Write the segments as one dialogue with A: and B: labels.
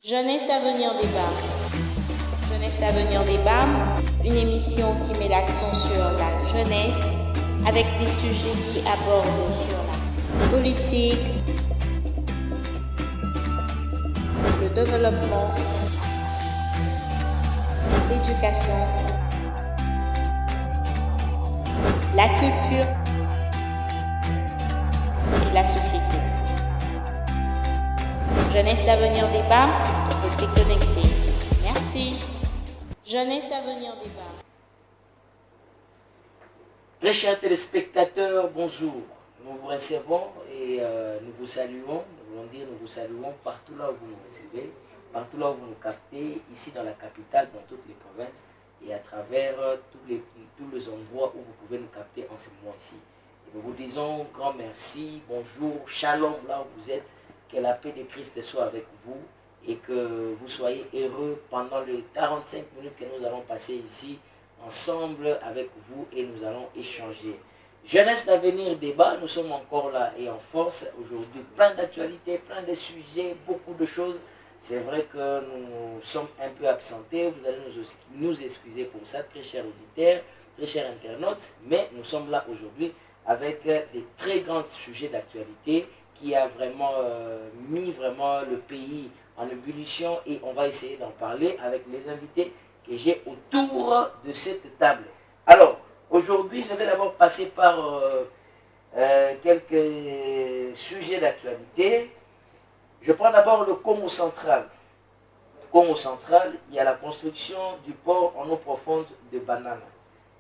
A: Jeunesse d'avenir débat. Jeunesse d'avenir débat, une émission qui met l'accent sur la jeunesse avec des sujets qui abordent sur la politique, le développement, l'éducation, la culture et la société. Jeunesse d'avenir débat, restez connectés. Merci. Jeunesse d'avenir débat.
B: Très chers téléspectateurs, bonjour. Nous vous recevons et nous vous saluons. Nous voulons dire nous vous saluons partout là où vous nous recevez, partout là où vous nous captez, ici dans la capitale, dans toutes les provinces et à travers tous les endroits où vous pouvez nous capter en ce moment ici. Et nous vous disons grand merci, bonjour, shalom là où vous êtes. Que la paix de Christ soit avec vous et que vous soyez heureux pendant les 45 minutes que nous allons passer ici ensemble avec vous et nous allons échanger. Jeunesse d'avenir débat, nous sommes encore là et en force aujourd'hui. Plein d'actualités, plein de sujets, beaucoup de choses. C'est vrai que nous sommes un peu absentés, vous allez nous excuser pour ça, très chers auditeurs, très chers internautes, mais nous sommes là aujourd'hui avec des très grands sujets d'actualité qui a vraiment mis vraiment le pays en ébullition et on va essayer d'en parler avec les invités que j'ai autour de cette table. Alors, aujourd'hui, je vais d'abord passer par quelques sujets d'actualité. Je prends d'abord le Congo central. Congo central, il y a la construction du port en eau profonde de Banana.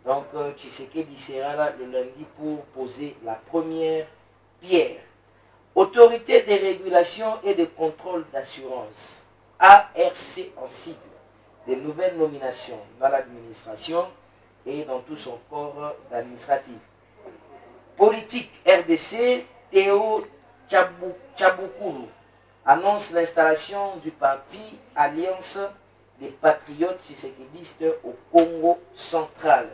B: Donc, Tshisekedi sera là le lundi pour poser la première pierre. Autorité de régulation et de contrôle d'assurance, ARC en sigle, des nouvelles nominations dans l'administration et dans tout son corps administratif. Politique RDC, Théo Tchaboukounou annonce l'installation du parti Alliance des Patriotes Tshisekidistes au Congo central.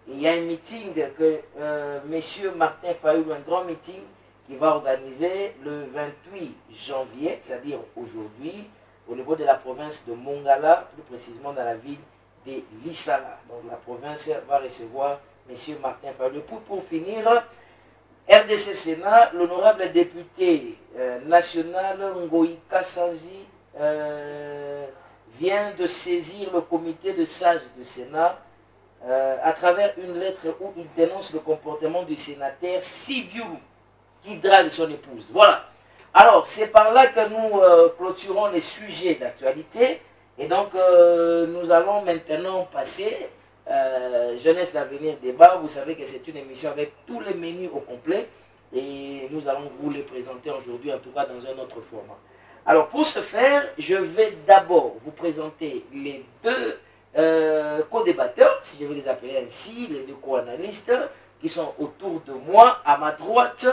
B: Et il y a un meeting que M. Martin Fayulu, un grand meeting, qui va organiser le 28 janvier, c'est-à-dire aujourd'hui, au niveau de la province de Mongala, plus précisément dans la ville de Lissala. Donc la province va recevoir M. Martin Fayulu. Pour finir, RDC Sénat, l'honorable député national Ngoïka Sanji vient de saisir le comité de sages du Sénat à travers une lettre où il dénonce le comportement du sénateur Siviou qui drague son épouse. Voilà. Alors, c'est par là que nous clôturons les sujets d'actualité. Et donc, nous allons maintenant passer Jeunesse d'avenir débat. Vous savez que c'est une émission avec tous les menus au complet. Et nous allons vous les présenter aujourd'hui, en tout cas dans un autre format. Alors, pour ce faire, je vais d'abord vous présenter les deux co-débatteurs, si je veux les appeler ainsi, les deux co-analystes qui sont autour de moi. À ma droite,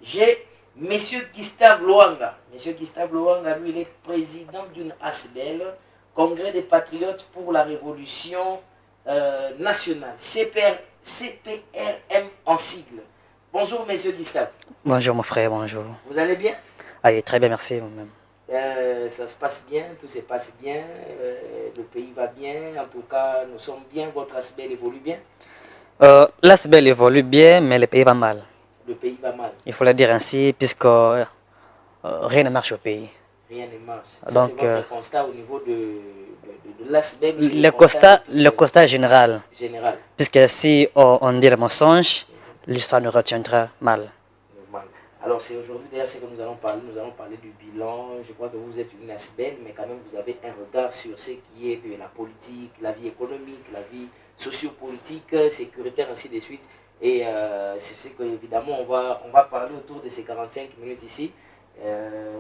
B: j'ai M. Gustave Luanga. M. Gustave Luanga, lui, il est président d'une ASBEL, Congrès des Patriotes pour la Révolution nationale, CPRM en sigle. Bonjour, M. Gustave.
C: Bonjour, mon frère, bonjour.
B: Vous allez bien?
C: Allez, très bien, merci. Moi-même.
B: Ça se passe bien, tout se passe bien, le pays va bien, en tout cas, nous sommes bien, votre ASBEL évolue bien?
C: L'ASBEL évolue bien, mais le pays va mal.
B: Le pays va mal.
C: Il faut le dire ainsi, puisque rien ne marche au pays.
B: Rien ne marche.
C: Donc,
B: c'est votre constat au niveau de l'ASBEL?
C: Le constat général.
B: Général.
C: Puisque si on dit le mensonge, l'histoire nous retiendra mal.
B: Normal. Alors c'est aujourd'hui d'ailleurs ce que nous allons parler. Nous allons parler du bilan. Je crois que vous êtes une ASBEL, mais quand même vous avez un regard sur ce qui est de la politique, la vie économique, la vie sociopolitique, sécuritaire, ainsi de suite. Et c'est ce qu'évidemment on va parler autour de ces 45 minutes ici.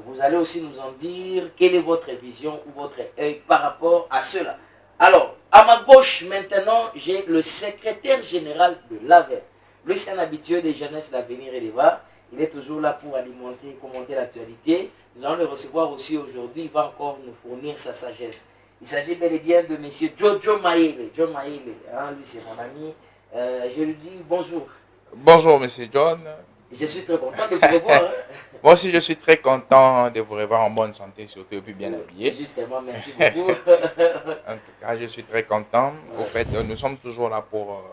B: Vous allez aussi nous en dire quelle est votre vision ou votre œil par rapport à cela. Alors, à ma gauche maintenant, j'ai le secrétaire général de l'AVER. Lui, c'est un habitué des Jeunesse d'avenir et débat. Il est toujours là pour alimenter et commenter l'actualité. Nous allons le recevoir aussi aujourd'hui. Il va encore nous fournir sa sagesse. Il s'agit bel et bien de M. Jojo Maele. Jojo Maele, hein, lui c'est mon ami. Je lui dis bonjour.
D: Bonjour, monsieur John.
B: Je suis très content de vous revoir. Hein.
D: Moi aussi, je suis très content de vous revoir en bonne santé, surtout et puis bien habillé.
B: Justement, merci beaucoup.
D: En tout cas, je suis très content. Au fait, nous sommes toujours là pour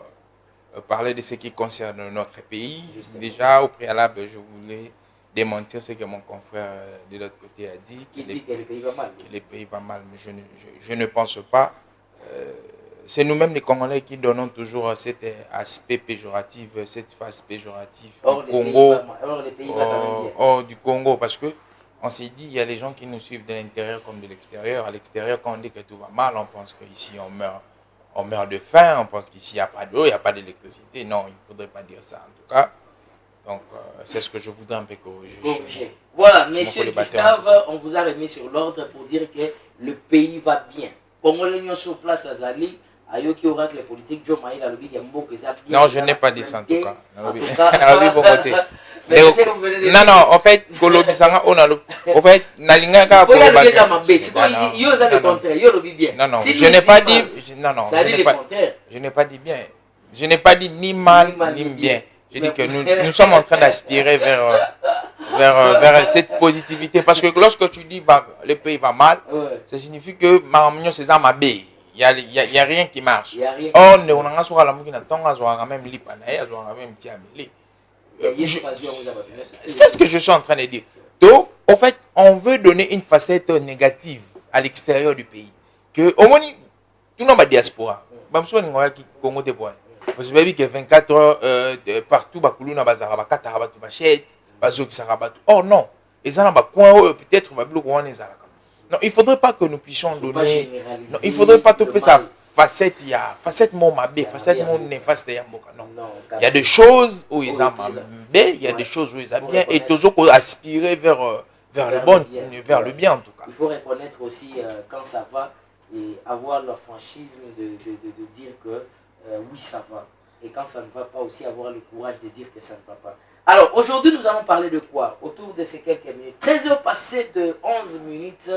D: parler de ce qui concerne notre pays.
B: Justement.
D: Déjà, au préalable, je voulais démentir ce que mon confrère de l'autre côté a dit.
B: Qui dit que le pays va mal.
D: Que le pays va mal, mais je ne pense pas. C'est nous-mêmes les Congolais qui donnons toujours cet aspect péjoratif, cette face péjorative du Congo. Du Congo, parce que on s'est dit, il y a les gens qui nous suivent de l'intérieur comme de l'extérieur. À l'extérieur, quand on dit que tout va mal, on pense qu'ici on meurt de faim, on pense qu'ici il n'y a pas d'eau, il n'y a pas d'électricité. Non, il ne faudrait pas dire ça en tout cas. Donc, c'est ce que je voudrais un peu corriger.
B: Voilà, messieurs Gustave, on vous a remis sur l'ordre pour dire que le pays va bien. Congolais sur place à Zali.
D: Non, je n'ai pas dit ça en tout cas. Non, non, en fait, en fait, non, non, je n'ai pas dit, non, non, je n'ai pas dit bien. Je n'ai pas dit ni mal ni bien. Je dis que nous sommes en train d'aspirer vers cette positivité. Parce que lorsque tu dis le pays va mal, ça signifie que c'est ça ma baie. Il y a rien qui marche. Oh, on a c'est ce que je suis en train de dire. Donc, en fait, on veut donner une facette négative à l'extérieur du pays. Que au moins, tout le monde a diaspora. Parce que 24 heures partout, oh non, peut-être non, il ne faudrait pas que nous puissions donner. Non, il ne faudrait pas topper sa facette. Il y a facette mon mabé, facette mon néfaste. Non. Il y a des choses où ils ont mabé, il y a des choses où ils ont bien, et toujours aspirer vers le bon, vers le bien en tout cas.
B: Il faut reconnaître aussi quand ça va et avoir le franchisme de dire que oui, ça va. Et quand ça ne va pas aussi, avoir le courage de dire que ça ne va pas. Alors, aujourd'hui, nous allons parler de quoi? Autour de ces quelques minutes. 13 heures passées de 11 minutes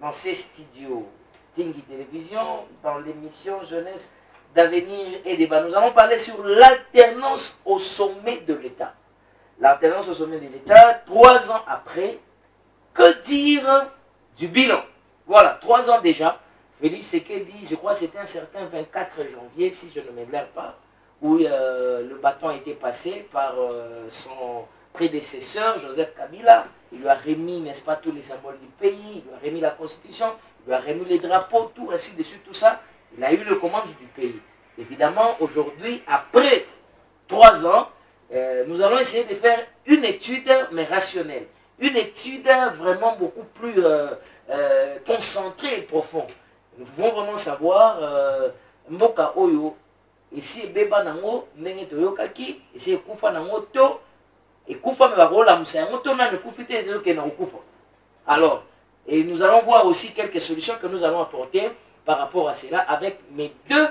B: dans ces studios. Stingy Télévision, dans l'émission Jeunesse d'avenir et débat. Nous allons parler sur l'alternance au sommet de l'État. L'alternance au sommet de l'État, 3 ans après, que dire du bilan? Voilà, 3 ans déjà. Félix Sekedi, je crois que c'était un certain 24 janvier, si je ne m'égare pas, où le bâton a été passé par son prédécesseur, Joseph Kabila. Il lui a remis, n'est-ce pas, tous les symboles du pays, il lui a remis la constitution, il lui a remis les drapeaux, tout, ainsi de suite, tout ça. Il a eu le commande du pays. Évidemment, aujourd'hui, après 3 ans, nous allons essayer de faire une étude, mais rationnelle. Une étude vraiment beaucoup plus concentrée et profonde. Nous pouvons vraiment savoir, Mboka Oyo, ici beba nango ndenge toyokaki ici ekufa nango to ekufa me bakola musango to na nekufite ezoke na okufa. Alors, et nous allons voir aussi quelques solutions que nous allons apporter par rapport à cela avec mes 2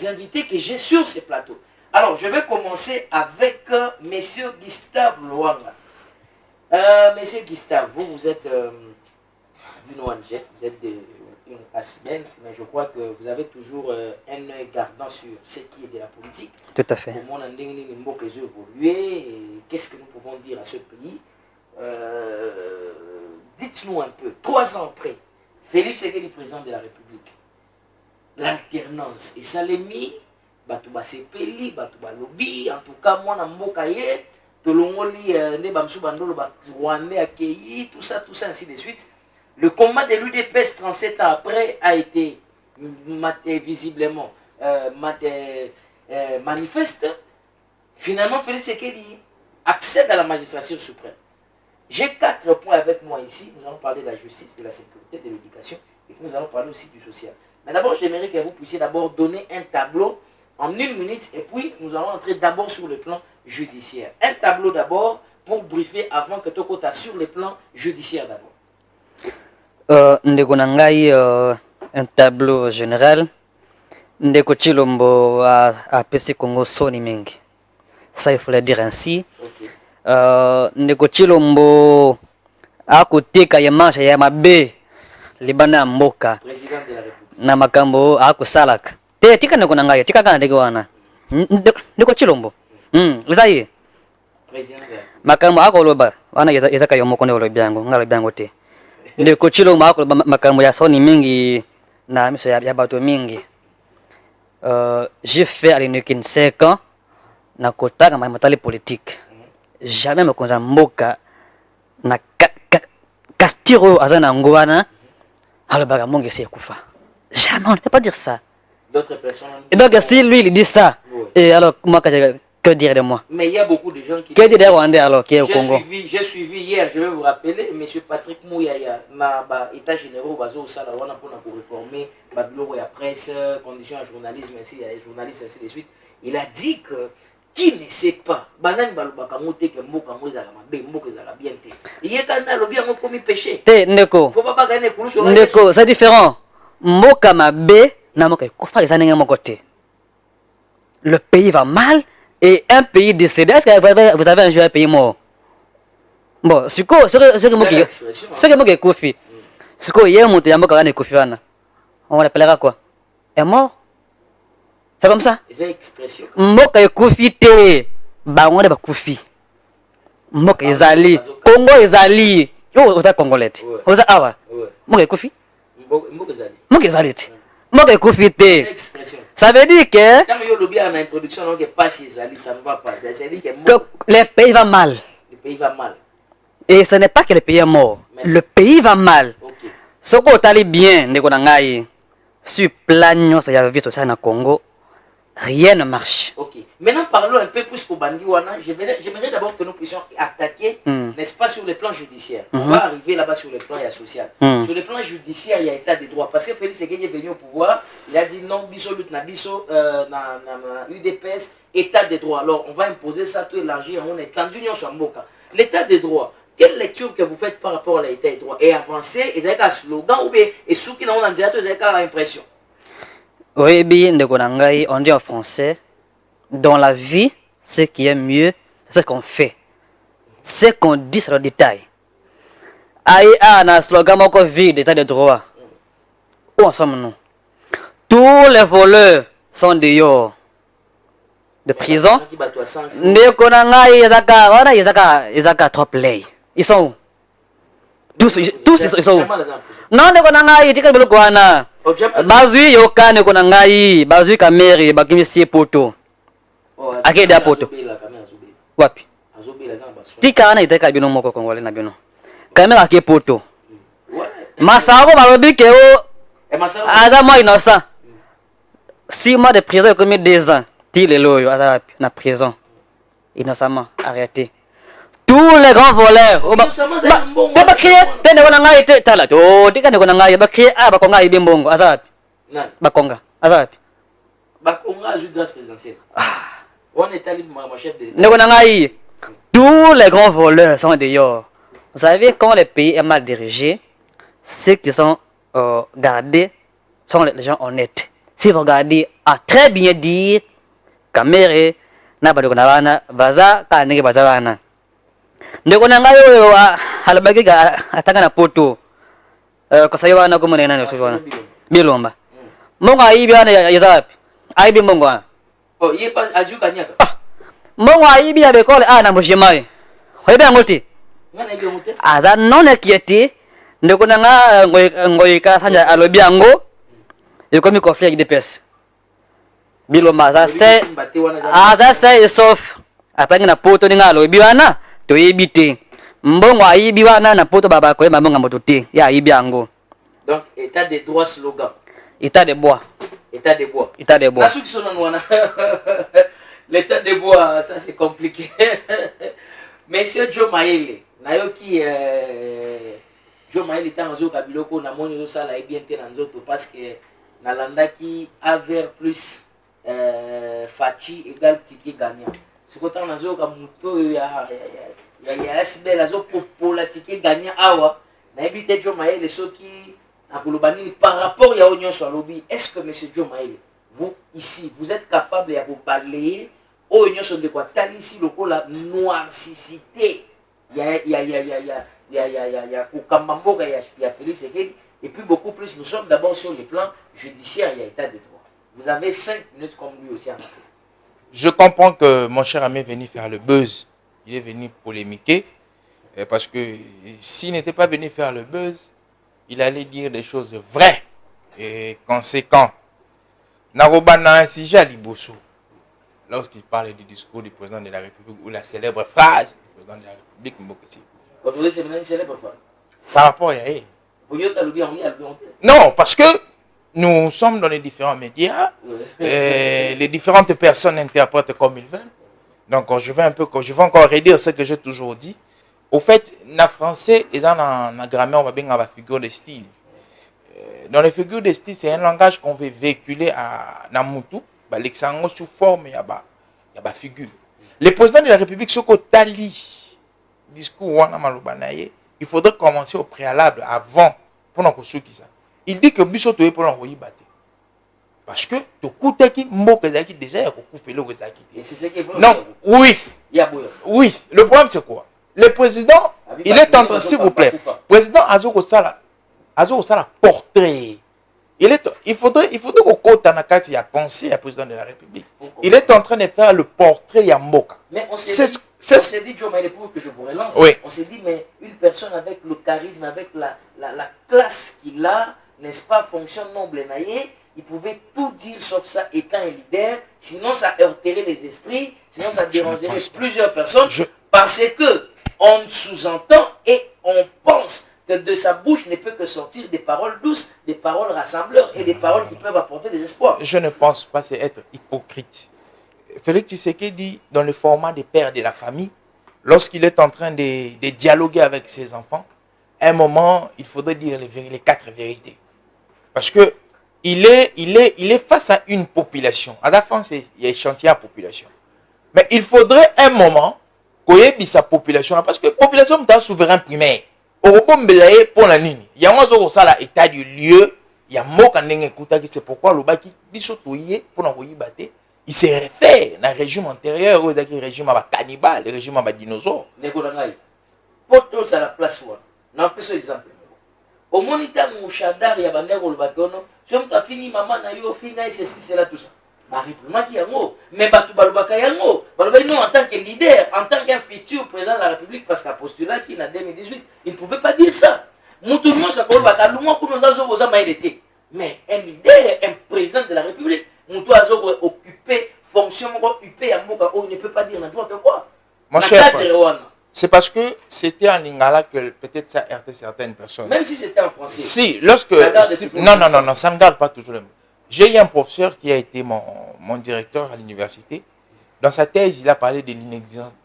B: invités que j'ai sur ces plateaux. Alors, je vais commencer avec monsieur Gustave Luanga. Monsieur Gustave, vous êtes d'une ONG, vous êtes une ASBEN, mais je crois que vous avez toujours un œil gardant sur ce qui est de la politique.
C: Tout à fait.
B: Comment on a évolué et qu'est-ce que nous pouvons dire à ce pays. Dites-nous un peu, 3 ans après, Félix Sekedi, président de la République, l'alternance, et ça l'est mis, Batouba Sepeli, Batouba Lobby, en tout cas, moi, dans Mbokaye, Tolongoli, Nebamsou Bandolo, Rwandais, Akeyi, tout ça, ainsi de suite. Le combat de l'UDPS 37 ans après a été visiblement manifeste. Finalement, Félix Sekedi accède à la magistrature suprême. J'ai 4 points avec moi ici. Nous allons parler de la justice, de la sécurité, de l'éducation et puis nous allons parler aussi du social. Mais d'abord, j'aimerais que vous puissiez d'abord donner un tableau en 1 minute et puis nous allons entrer d'abord sur le plan judiciaire. Un tableau d'abord pour briefer avant que Tokota sur le plan judiciaire d'abord.
C: Ndeko na ngai un tableau général. Ndeko Chilombo a pesi Congo soni mingi. Ça il faut le dire ainsi. Ndeko Chilombo a koteka ya masha ya mabe libana mboka.
B: Président de la République.
C: Na makambo a kusalaka. Tika ndeko na ngai, tika kana ndeko wana. Ndeko Chilombo. Uzaye. makambo akoloba wana ezaka yo moko nde olobi yango nga lobi yango te ndeko Tshilombo akoloba makambo ya soni mingi na miso ya bato mingi. J'ai fait à l'UNIKIN 5 ans na kotaka matali politique. Jamais me konza mboka na Castiro azana ngwana alobaka monge si kufa. Jamais, on ne peut pas dire ça.
B: D'autres personnes.
C: Et donc si lui il dit ça, oui. Et alors moi que dire de moi?
B: Mais il y a beaucoup de gens qui.
C: Que dire des Rwandais alors qui est au Congo?
B: J'ai suivi hier, je vais vous rappeler, M. Patrick Mouyaya, na état généraux bazo sala wana pour réformer ba bureau ya presse, conditions à journalisme ainsi, journalistes ainsi de suite. Il a dit que qui ne sait pas, banane balobaka moté que mboka moza la mabe, mboka za la bien té. Il est quand lobi yango comme péché.
C: Té ndeko.
B: Faut pas bagane kuluso.
C: Ndeko, c'est différent. Mboka mabe na mboka kofa les années moko té. Le pays va mal et un pays décédé. Est-ce que vous avez un jour un pays mort? Bon, ce que moi qui Kofi. Ce que hier monté mboka kana Kofi wana. On l'appellera quoi? Est mort? C'est comme ça?
B: C'est expression.
C: Mboka ekufi te, bango de bakufi. Mboka ezali, Congo ezali. Yo oza congolais. Oza awa. Mboka ekufi?
B: Mboka ezali.
C: Mboka ezali te. Mboka ekufi te.
B: C'est expression.
C: Ça veut dire que
B: quand yo lobi en introduction donc pas si ezali, ça ne va pas. Ça veut dire que
C: le pays va mal.
B: Le pays va mal.
C: Et ce n'est pas que le pays est mort. Le pays va mal.
B: OK.
C: Ce qu'on tali bien ndeko na ngai sur plan nyonso ya vie sociale na Congo. Rien ne marche.
B: Ok. Maintenant, parlons un peu plus pour Bandiwana. J'aimerais d'abord que nous puissions attaquer, n'est-ce pas, sur le plan judiciaire. On va arriver là-bas sur le plan social. Sur le plan judiciaire, il y a état de droit. Parce que Félix Tshisekedi est venu au pouvoir, il a dit non, biso lutte na biso, na UDPS, état de droit. Alors, on va imposer ça, tout élargir, on est tendu, on soit mboka. L'état de droit. Quelle lecture que vous faites par rapport à l'état de droit? Et avancer, ils ont un slogan ou bien, et ceux qui n'ont pas l'impression.
C: Oui, bien, on dit en français, dans la vie, ce qui est mieux, c'est ce qu'on fait. Ce qu'on dit, c'est le détail. Aïe, un slogan encore vide, l'état de droit. Où en sommes-nous? Tous les voleurs sont dehors de prison. Ils sont où? Tous ils sont où? Non, bazui yokane kona ngai bazui kameri bakimisi poto akeda poto wapi tika ana iteka bino moko kongole na bino kamera ke poto masako balobi ke o aza moi innocent 6 mois de prison comme 2 ans ti lelo yo aza na prison innocemment arrêté. Tous les grands voleurs ba crier tende kona ngai te tala to tika ne kona ngai ba crier bakonga ibe mbongo aza bakonga aza
B: bakonga azu grâce présidentielle. On est allé ma chef de
C: ne kona ngai tous les grands voleurs sont dehors. Vous savez quand le pays est mal dirigé, ceux qui sont gardés sont les gens honnêtes. Si vous regardez à très bien dire kamere na ba kona bana baza ka nenge baza bana ndeko nanga yo halabaki atanga na poto kwa sayo wana kumune nani usibona bilomba mongo aibi ana yazapi aibi mongo ana
B: oh yeye pas azuka nyaka
C: mongo aibi ya bekole ana mujimai hoyebe ngoti
B: ngana ibi ngote
C: aza none kieti ndeko nanga ngoyika sanja alobi yango yekomi conflit de pes bilomba za se sauf apangi na poto ninga alobi wana to yebite mbongo aibi wana na poto baba ko yeba mbonga moto te ya aibi yango.
B: Donc état de droit slogan
C: état de bois
B: état de bois
C: état de bois
B: la suki sono wana l'état de bois ça c'est compliqué. Monsieur Joe Mayele nayoki Joe Mayele tanzo kabiloko na moni zo sala bien te na nzoto parce que nalandaki aver plus Fachi égale ticket gagnant. Ce que tu as dit, il y a SB, la pour la ticket gagnant. Awa, n'habitez Joe Mayele, ceux qui par rapport à l'Union sur lobby. Est-ce que M. Joe Mayele, vous ici, vous êtes capable de vous balayer au Union sur de quoi tal ici le la noircicité. Il y a Kamambo, il y a Félix Tshisekedi, et puis beaucoup plus. Nous sommes d'abord sur le plan judiciaire, il y a état de droit. Vous avez 5 minutes comme lui aussi à m'appeler.
D: Je comprends que mon cher ami est venu faire le buzz Il est venu polémiquer parce que s'il n'était pas venu faire le buzz, il allait dire des choses vraies et conséquentes. Narobana Sija Liboso, lorsqu'il parlait du discours du président de la République ou la célèbre phrase du président de la République,
B: c'est une célèbre phrase.
D: Par rapport à non, parce que nous sommes dans les différents médias, les différentes personnes interprètent comme ils veulent. Donc, je vais encore redire ce que j'ai toujours dit. Au fait, le français est dans la grammaire, on va bien avoir la figure de style. Dans les figures de style, c'est un langage qu'on veut véhiculer à Namutu. L'exemple sous forme, il y a la figure. Le président de la République, ce que Tali, discours, il faudrait commencer au préalable avant pour nous construire ça. Il dit que Bissot est pour l'envoyer battre. Parce que tout coup qui mbokezaki déjà ya kokufa le kozaki.
B: Et c'est ce qu'il faut.
D: Non, oui. Oui, le problème c'est quoi? Le président, il est en train, s'il vous plaît. Le président Azoko Sala portrait. Il faudrait qu'on compte dans la carte, il a pensé à président de la République. Il est en train de faire le portrait Yamboka.
B: Mais on s'est dit, Joe Maïle, pour que je vous relance,
D: oui.
B: On s'est dit, mais une personne avec le charisme, avec la classe qu'il a, n'est-ce pas, fonction noble naïe, il pouvait tout dire sauf ça étant un leader, sinon ça heurterait les esprits, sinon ça dérangerait plusieurs personnes, parce que on sous-entend et on pense que de sa bouche ne peut que sortir des paroles douces, des paroles rassembleurs et des paroles qui peuvent apporter des espoirs.
D: Je ne pense pas, c'est être hypocrite. Félix Tshisekedi dit dans le format des pères de la famille, lorsqu'il est en train de dialoguer avec ses enfants, à un moment, il faudrait dire les 4 vérités. Parce que il est face à une population. À la fin, il y a échantillon à la population. Mais il faudrait un moment qu'il y ait sa population. Parce que la population est un souverain primaire. Au Robombe pour la ligne. Il y a un état du lieu. Il y a un mot c'est pourquoi le baki pour l'envoyer battre. Il s'est référé dans le régime antérieur, le régime cannibale, le régime dinosaure.
B: Pour tous à la place, on a un exemple. Au moniteur, mon chadar, il y a un bandeur au bateau. Si on a fini, maman, na yo, fini, ceci, c'est là, tout ça. Mais non, en tant que leader, en tant qu'un futur président de la République, parce qu'à postulat qui en 2018, il ne pouvait pas dire ça. Mais un leader, un président de la République, il doit occuper fonction, occuper un mot, il ne peut pas dire n'importe quoi.
D: Mon cher, c'est parce que c'était en lingala que peut-être ça heurtait certaines personnes.
B: Même si c'était en français.
D: Si, lorsque... Non, ça ne garde pas toujours le mot. J'ai eu un professeur qui a été mon directeur à l'université. Dans sa thèse, il a parlé de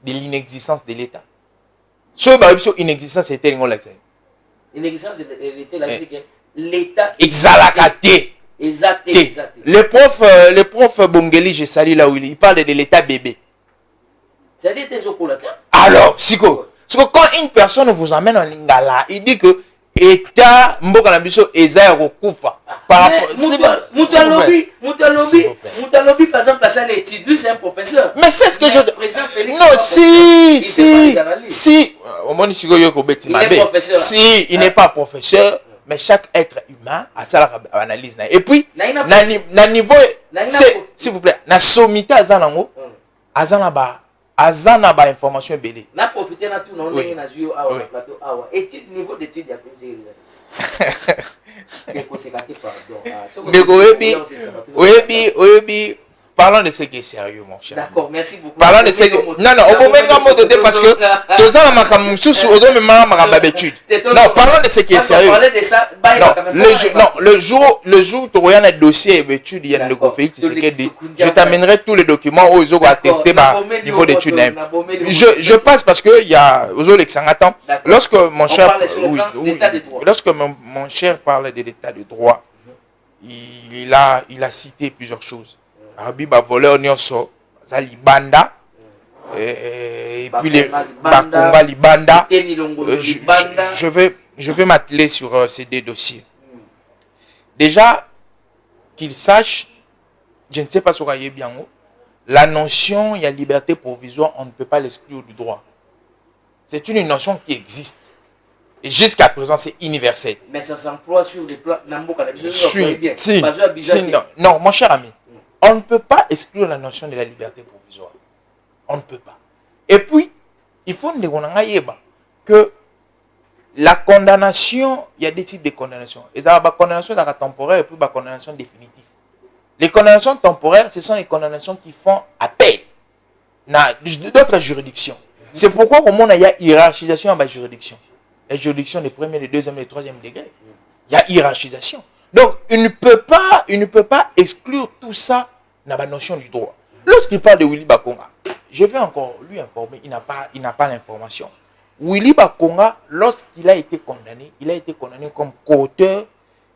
D: l'inexistence de l'État. Ce inexistence, c'était
B: l'inexistence de l'État, c'est que l'État...
D: Exalacate.
B: Exact.
D: Le prof Bongeli, je salue là où il parle de l'État bébé.
B: C'est-à-dire tes ocolatins.
D: Alors, quand une personne vous emmène en lingala, il dit que État mboka na biso eza kokufa
B: par rapport Moutalobi par exemple ça l'étude lui c'est un professeur.
D: Mais c'est ce que je
B: président Félix
D: non si au moins si il n'est pas professeur mais chaque être humain a sa analyse et puis na niveau s'il vous plaît na sommité azanango azana ba information belé
B: na profiter na tout non ndenge na zuyo awa na plateau awa étude niveau d'étude ya président
D: parlons de ce qui est sérieux, mon cher.
B: D'accord, merci beaucoup.
D: Parlons de ce qui... Non, on peut mettre un mot de thé parce que... Non, parlons de ce qui est sérieux. Non, le jour où tu regardes un dossier d'études, il y a le conflit, je t'amènerai tous les documents où ils ont attesté le niveau d'études. Je passe parce que il y a... Lorsque mon cher... Lorsque mon cher parle de l'état de droit, il a cité plusieurs choses. Abiba voleur nyonso zali banda et puis les bakonga libanda. Je vais m'atteler sur ces deux dossiers. Déjà qu'il sache, je ne sais pas sur bien la notion il y a liberté provisoire, on ne peut pas l'exclure du droit. C'est une notion qui existe. Et jusqu'à présent, c'est universel.
B: Mais ça s'emploie sur les plans Namboka.
D: Non, mon cher ami. On ne peut pas exclure la notion de la liberté provisoire. On ne peut pas. Et puis, il faut que la condamnation, il y a des types de condamnations. Il y a la condamnation temporaire et puis la condamnation définitive. Les condamnations temporaires, ce sont les condamnations qui font appel dans d'autres juridictions. C'est pourquoi au monde, il y a hiérarchisation dans la juridiction. La juridiction des premiers, des deuxièmes, des troisièmes degrés. Il y a hiérarchisation. Donc, il ne peut pas exclure tout ça dans la notion du droit. Lorsqu'il parle de Willy Bakonga, je vais encore lui informer, il n'a pas l'information. Willy Bakonga, lorsqu'il a été condamné, comme co-auteur,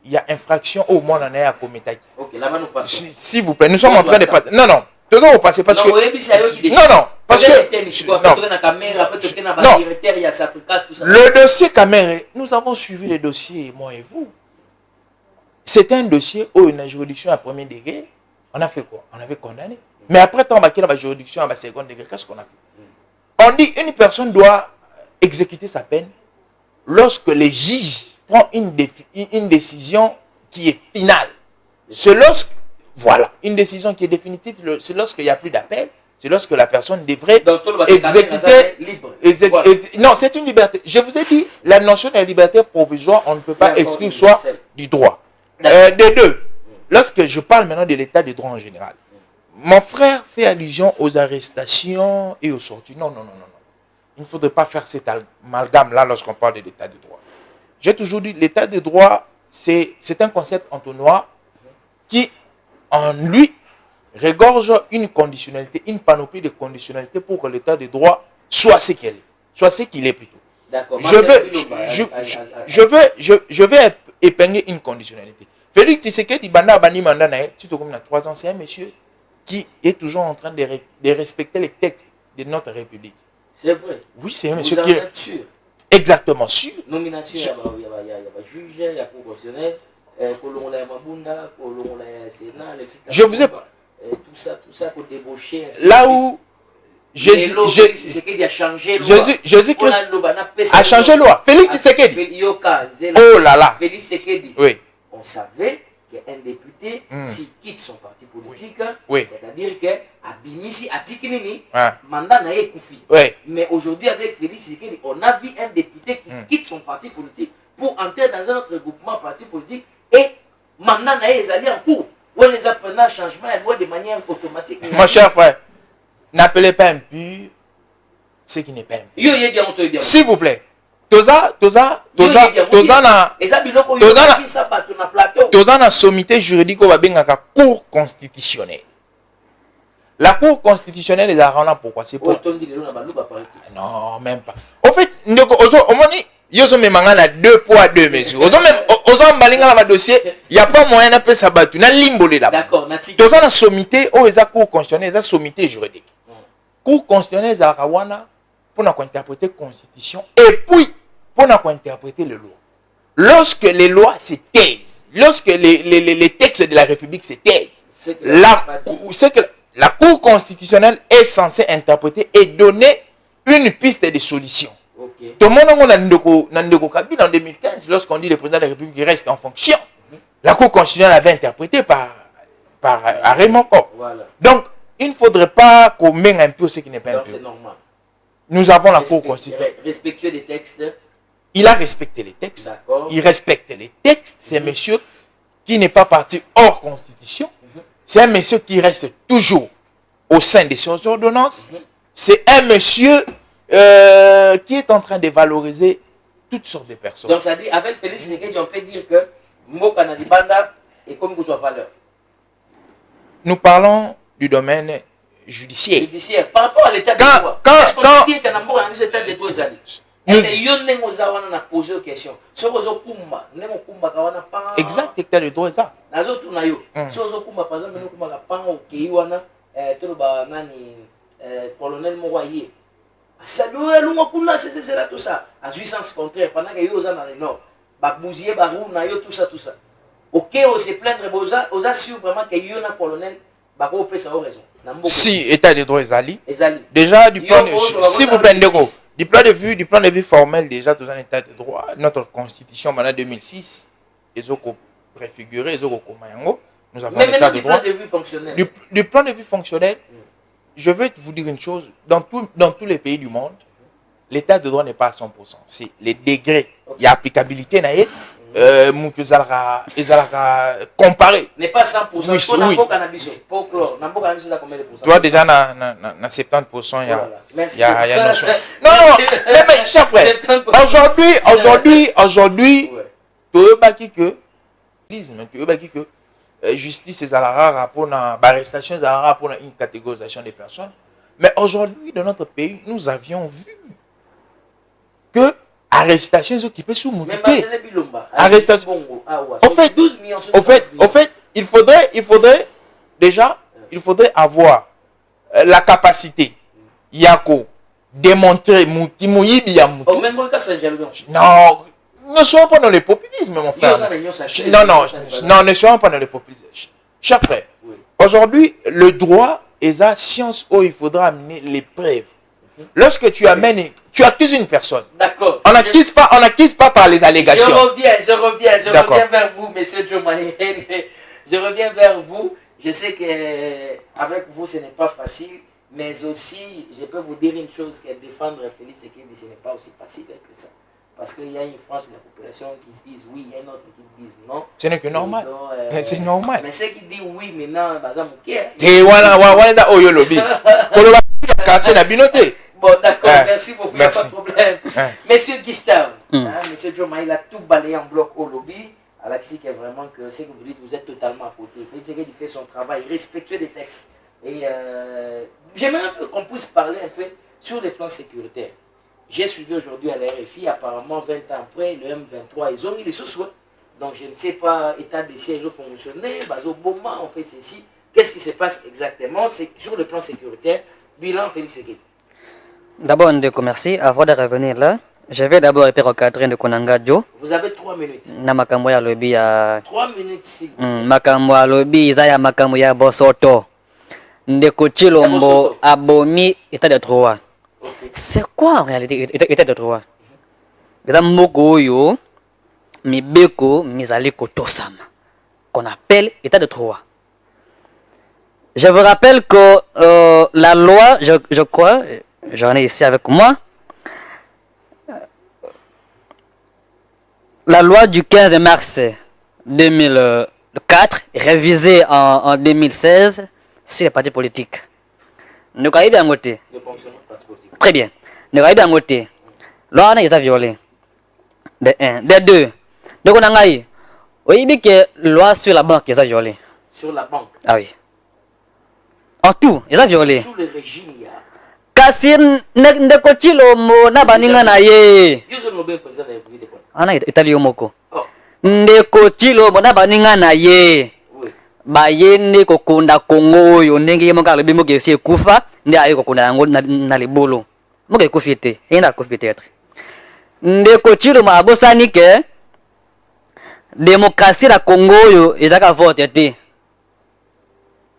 D: il y a infraction au monde en à commettre.
B: Ok, là-bas nous passons.
D: S'il vous plaît, nous sommes en train de passer. Non, toujours vous passez parce que. Non, parce que. Le dossier Kamere, nous avons suivi le dossier, moi et vous. C'est un dossier où une juridiction à premier degré, on a fait quoi? On avait condamné. Mais après, on a la juridiction à second degré, qu'est-ce qu'on a fait? On dit une personne doit exécuter sa peine lorsque le juge prend une décision qui est finale. C'est lorsque, voilà, une décision qui est définitive, c'est lorsqu'il n'y a plus d'appel, c'est lorsque la personne devrait exécuter. Non, c'est une liberté. Je vous ai dit, la notion de liberté provisoire, on ne peut pas exclure soit du droit. Des deux. Lorsque je parle maintenant de l'état de droit en général, mon frère fait allusion aux arrestations et aux sorties. Non. Il ne faudrait pas faire cet amalgame-là lorsqu'on parle de l'état de droit. J'ai toujours dit, l'état de droit, c'est un concept entonnoir qui, en lui, regorge une conditionnalité, une panoplie de conditionnalités pour que l'état de droit soit ce qu'il est. Soit ce qu'il est plutôt.
B: D'accord.
D: Je vais épingler une conditionnalité. Félix Tshisekedi Banda Bani Mandanae, tu te comme 3 ans, c'est un monsieur qui est toujours en train de respecter les textes de notre République.
B: C'est vrai.
D: Oui, c'est un monsieur qui est
B: sûr.
D: Exactement sûr.
B: Nomination, il y a juge, il y a proportionnel,
D: je vous ai pas.
B: Tout ça pour débaucher.
D: Là où Jésus a changé loi. Félix Tshisekedi. Oh là là.
B: Félix Tshisekedi.
D: Oui.
B: On savait qu'un député, s'il quitte son parti politique, c'est-à-dire que Abimisi Atikinini, mandat n'a écoufi. Mais aujourd'hui, avec Félix Tshisekedi, on a vu un député qui quitte son parti politique pour entrer dans un autre groupement parti politique et mandat n'a été en cours. On les apprenants à changement de manière automatique.
D: Mon cher frère, n'appelez pas impur ce qui n'est pas impur. S'il vous plaît. Toza na sommité juridique au babengaka cour constitutionnelle. La cour constitutionnelle est à pourquoi c'est pour non, même pas. En fait, Yozo memanga 2 poids 2 mesures. Ozo mbalinga na dossier, il y a pas moyen d'appeler ça battu na limbolé là.
B: D'accord,
D: toza na sommité o eza cour constitutionnelle, eza sommité juridique. Cour constitutionnelle za rawana pour interpréter constitution et puis pour interpréter les lois. Lorsque les lois se taisent, lorsque les textes de la République se taisent, la Cour constitutionnelle est censée interpréter et donner une piste de solution. Tout le monde en 2015, lorsqu'on dit le président de la République reste en fonction, la Cour constitutionnelle avait interprété par Raymond Kopp. Voilà. Donc, il ne faudrait pas qu'on mène un peu ce qui n'est pas un peu.
B: C'est normal.
D: Nous avons la Cour constitutionnelle.
B: Respectueux des textes.
D: Il a respecté les textes. Il respecte les textes. C'est un monsieur qui n'est pas parti hors constitution. C'est un monsieur qui reste toujours au sein de ses ordonnances. C'est un monsieur qui est en train de valoriser toutes sortes de personnes.
B: Donc ça dit, avec Félix Tshisekedi, on peut dire que Moka Banda est comme vous avez valeur.
D: Nous parlons du domaine judiciaire.
B: Par rapport à l'état de droit, est-ce qu'on peut dire qu'un amour a mis l'état de droit? Est-ce que yon n'est pas posé aux questions?
D: Exact, l'état de droit est ça.
B: Par exemple, colonel Mouraye. C'est tout ça. En jouissance contraire, pendant que vous êtes dans le nord, Bouzier, Barou, tout ça. Ok, on se plaindre, on assure vraiment que vous êtes colonel, Barou peut savoir raison.
D: Si état de droit est ali. Déjà, du point de vue, s'il vous plaît, du plan de vue formel, déjà, tout un état de droit, notre constitution, maintenant 2006, ils ont préfiguré, ils ont commandango. Nous avons un état de droit. Du plan de vue fonctionnel, je vais vous dire une chose, dans tous les pays du monde, l'état de droit n'est pas à 100%. C'est les degrés. Il y a applicabilité, comparé.
B: N'est pas 100%.
D: Oui. Toi, déjà, dans 70%, il y a notion. Non, mais cher frère, aujourd'hui, tu veux pas que justice est à la rare pour l'arrestation, est à la rare pour une catégorisation des personnes. Mais aujourd'hui, dans notre pays, nous avions vu que arrestation est qui peut sous arrestation. En fait, il faudrait avoir la capacité, Yako, démontrer non, ne soyons pas dans le populisme, mon frère. Non, ne soyons pas dans le populisme. Cher frère, aujourd'hui, le droit est la science où il faudra amener les preuves. Lorsque tu accuses une personne.
B: D'accord.
D: On n'accuse pas par les allégations.
B: Je reviens vers vous, monsieur Diomaye. Je reviens vers vous. Je sais qu'avec vous, ce n'est pas facile. Mais aussi, je peux vous dire une chose, que défendre Félix Tshisekedi, ce n'est pas aussi facile que ça. Parce qu'il y a une frange de la population qui disent oui, il y a une autre qui disent non.
D: Ce n'est que normal. C'est normal.
B: Mais ceux qui disent oui, maintenant, bon, d'accord, merci beaucoup, il n'y a pas de problème. Monsieur Gustave, monsieur Diomaye, il a tout balayé en bloc au lobby. Alexis, qui est vraiment que ce que vous dites, vous êtes totalement à côté. Félix Tshisekedi fait son travail, respectueux des textes. Et j'aimerais un peu qu'on puisse parler un peu sur les plans sécuritaires. J'ai suivi aujourd'hui à la RFI, apparemment 20 ans après, le M23, ils ont mis les sous-souhaits. Donc je ne sais pas, état de siège promotionné, au moment on fait ceci. Qu'est-ce qui se passe exactement? C'est sur le plan sécuritaire, bilan Félix Tshisekedi.
C: D'abord, merci. Avant de revenir là, je vais d'abord répéter au cadre de Konangadio.
B: Vous avez 3 minutes.
C: Na makambo ya lobby ya
B: 3 minutes si.
C: Makambo ya lobby ya makambo ya Bosoto. Ndeko Chilombo abomi état de droit. C'est quoi en réalité état de droit? Eza mboko oyo mibeko mizali kotosama qu'on appelle état de droit. Je vous rappelle que la loi, je crois, j'en ai ici avec moi, la loi du 15 mars 2004, révisée en 2016, sur les partis politiques. Nous avons bien voté. Très bien. Nous avons bien voté. Là, on a violé. De 1. De 2. Donc, on a eu. Oui, que loi sur la banque, ils ont violé.
B: Sur la banque?
C: Ah oui. En tout, ils ont violé.
B: Sous le régime, il y a.
C: Kasi ndeko Chilombo na baninga na ye.
B: Yuzo no ben président de la République de Congo.
C: Ana Italie yomoko.
B: Oh.
C: Ndeko Chilombo na baninga na ye.
B: Oui.
C: Bayende kokunda Kongo yo ndenge yemoka lobi moke esi ekufa nde aye kokunda yango na libolo. Moke ekufi te. Yenda ekufi peut-être. Ndeko Chilombo abosani ke démocratie la Congo yo ezaka vote te.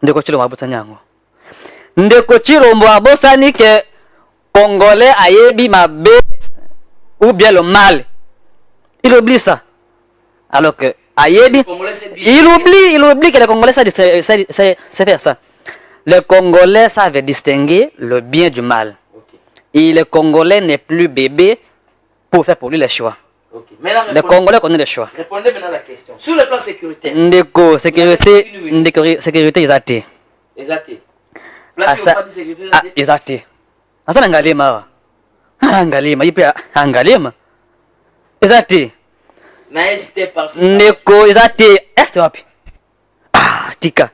C: Ndeko Chilombo abosani yango. Ndeko Chilombo abosani ke Congolais ayebi mabe ou bien le mal. Il oublie ça. Alors que ayebi, il oublie que les Congolais savent faire ça. Les Congolais savent distinguer le bien du mal. Okay. Et le Congolais n'est plus bébé pour faire pour lui les choix.
B: Okay.
C: Les Congolais connaissent les choix.
B: Répondez maintenant à la question. Sur le plan sécuritaire.
C: Ndeko, sécurité exacte.
B: Exacte.
C: Exacte. Asa ngalema. Ngalema, ipe ngalema. Exacte.
B: Na este par
C: Ndeko exacte. Est wapi? Tika.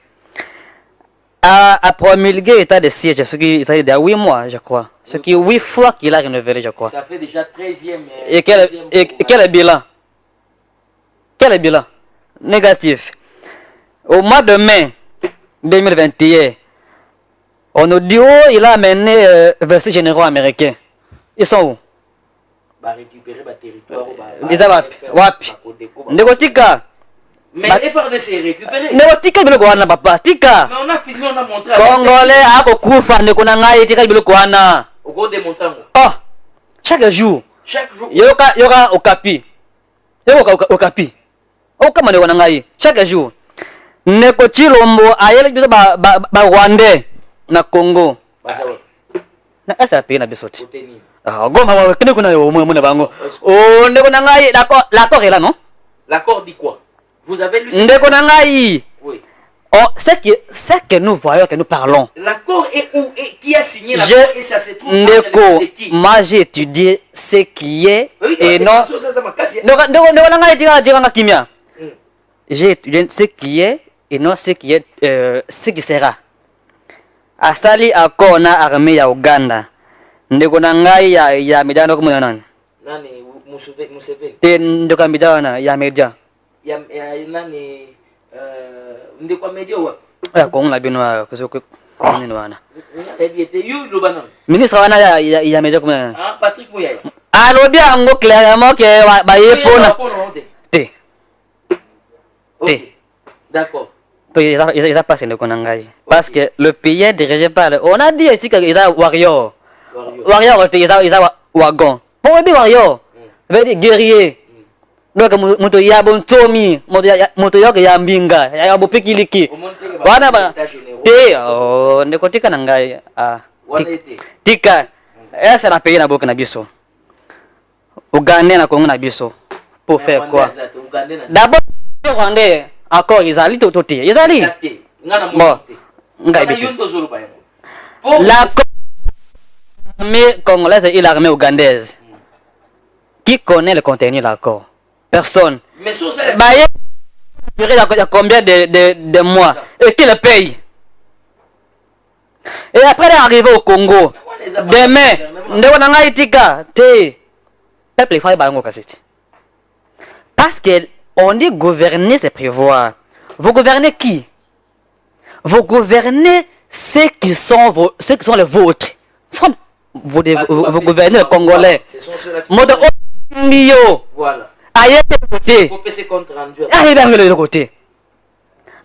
C: A promulgué état de siège, ce qui ça il y a 8 mois, je crois. Ce qui 8 fois qu'il a renouvelé, je crois.
B: Ça fait déjà 13e.
C: Et quel est bilan? Quel est bilan? Négatif. Au mois de mai 2021, on nous dit oh, il a amené versets généraux américains. Ils sont où?
B: Récupérer le territoire.
C: Ils ont wapi? Négotika.
B: Mais FRDC est récupéré.
C: Négotika biloko wana papa. Tika.
B: Mais on a filmé, on a montré.
C: Congolais ako kufa ndeko na ngai tika biloko wana.
B: Au gros démontrant.
C: Oh. Chaque jour. Yoka okapi. Yoka okapi. Okama ndeko na ngai. Chaque jour. Ndeko Chilombo ayele biso ba Rwandais na Congo. Na asa pays na biso. Goma, que nous connaissons au moins bango. Oh, ne connais l'accord est là, non?
B: L'accord dit quoi? Vous avez lu?
C: Ne connais.
B: Oui.
C: Oh, c'est que nous voyons, que nous parlons.
B: L'accord est où? Et qui a signé l'accord? Et ça se trouve
C: Ndeko, moi j'ai étudié ce qui est et non. J'ai étudié ce qui est et non ce qui est, ce qui sera. Asali accord na armée ya Uganda. Ndeko na ngai ya midano kumuna nani?
B: Nani Museveni?
C: Te ndeko midano ya media.
B: Ya nani ndeko media wapi?
C: Ya Kongo na bino kuzuko nini wana?
B: Yu lubana.
C: Ministre wana ya media kumuna.
B: Ah, Patrick Muyaya.
C: Alobi ango clairement que ba yepona. Te.
B: Ok. D'accord.
C: Ils ont passé le Konangai. Parce que le pays est dirigé par le... On a dit ici qu'il y a warrior. Warrior, il y a wagon. Pour les warrior, veut dire guerrier. Donc, moto ya bon tomi, moto ya mbinga, ya bo pikiliki. Wana ba. Oh, ne ko tika nangai. Ah. Tika. Essa na pays na boka na biso. Uganda na Congo na biso. Pour faire quoi? D'abord, Rwandais. Accord, ils allaient tout côté. Ils allaient. Bon. L'armée congolaise et l'armée ougandaise. Qui connaît le contenu de l'accord? Personne.
B: Mais ça,
C: il y a combien de mois? Et qui le paye? Et après d'arriver au Congo, demain, peuple, il faut aller parce que on dit gouverner, c'est prévoir. Vous gouvernez qui? Vous gouvernez ceux qui sont les vôtres. Vous gouvernez les Congolais.
B: Voilà.
C: Aïe,
B: il faut passer contre rendu.
C: de côté.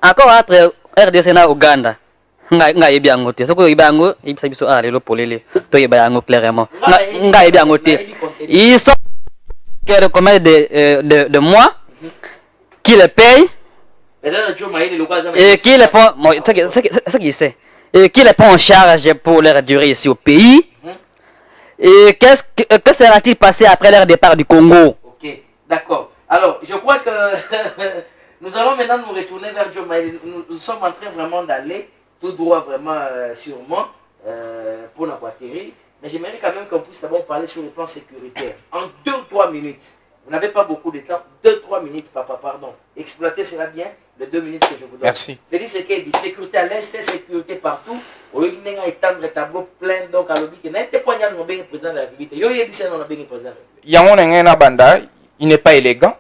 C: Encore entre RDC et Ouganda. Ngai bien ngote. Soko ibango, ibisa biso le polele. To ibango clairement. Ngai bien ngote. Ils sont combien de mois? Qui le paye et qui le prend, ce qu'il sait, et qui le prend en charge pour leur durée ici au pays. Et que sera-t-il passé après leur départ du Congo?
B: Ok, d'accord. Alors, je crois que nous allons maintenant nous retourner vers Joe Maïli. Nous sommes en train vraiment d'aller tout droit, vraiment sûrement, pour notre atterrir. Mais j'aimerais quand même qu'on puisse d'abord parler sur le plan sécuritaire. En 2 ou 3 minutes. Vous n'avez pas beaucoup de temps. 2-3 minutes, papa, pardon. Exploitez cela bien, les 2 minutes que je vous donne.
D: Merci.
B: Félix Sekedi, sécurité à l'Est, sécurité partout. Au lieu de étendre le tableau plein, donc à l'objet, il n'y a pas de président de la République. Il y a
D: un banda, il n'est pas élégant.